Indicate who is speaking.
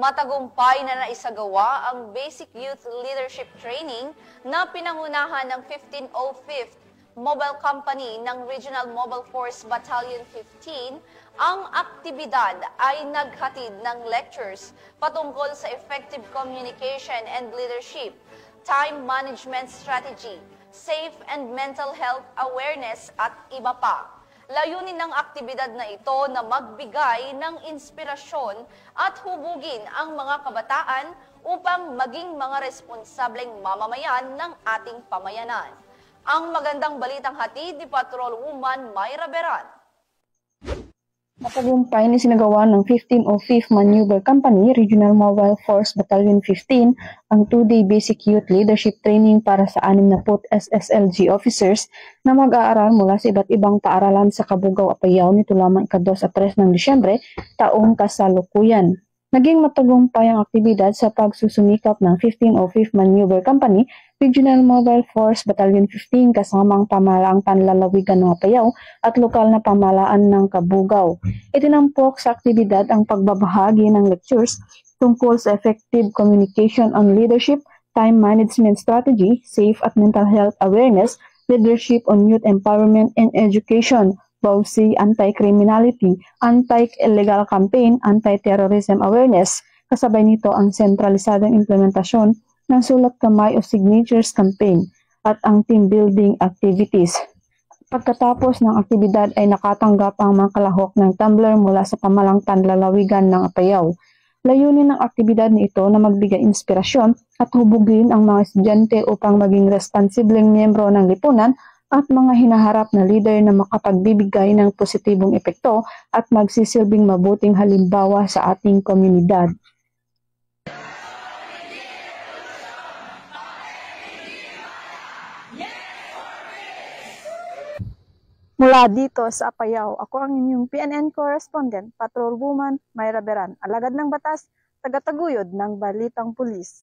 Speaker 1: Matagumpay na naisagawa ang Basic Youth Leadership Training na pinangunahan ng 1505th Mobile Company ng Regional Mobile Force Battalion 15. Ang aktibidad ay naghatid ng lectures patungkol sa effective communication and leadership, time management strategy, safe and mental health awareness at iba pa. Layunin ng aktibidad na ito na magbigay ng inspirasyon at hubugin ang mga kabataan upang maging mga responsableng mamamayan ng ating pamayanan. Ang magandang balitang hatid ni Patrolwoman Mayra Beran.
Speaker 2: Matagumpay na sinagawa ng 1505th Maneuver Company, Regional Mobile Force Battalion 15, ang 2-day Basic Youth Leadership Training para sa 60 SSLG officers na mag-aaral mula sa iba't ibang paaralan sa Cabugao, Apayao nito lamang ika-2 at 3 ng Disyembre, taong kasalukuyan. Naging matagumpay ang aktibidad sa pagsusumikap ng 1505th Maneuver Company, Regional Mobile Force Battalion 15 kasamang pamahalaang panlalawigan ng Apayao at lokal na pamahalaan ng Cabugao. Itinampok sa aktibidad ang pagbabahagi ng lectures tungkol sa effective communication on leadership, time management strategy, safe at mental health awareness, leadership on youth empowerment and education, BOWSI, anti-criminality, anti-illegal campaign, anti-terrorism awareness. Kasabay nito ang sentralisadong implementasyon ng sulat kamay o signatures campaign at ang team building activities. Pagkatapos ng aktibidad ay nakatanggap ang mga kalahok ng tumbler mula sa pamalang panlalawigan ng Apayao. Layunin ng aktibidad na ito na magbigay inspirasyon at hubugin ang mga estudyante upang maging responsibleng miyembro ng lipunan at mga hinaharap na leader na makapagbibigay ng positibong epekto at magsisilbing mabuting halimbawa sa ating komunidad. Mula dito sa Apayao, ako ang inyong PNN correspondent, Patrolwoman Mayra Beran, alagad ng batas, tagataguyod ng Balitang Pulis.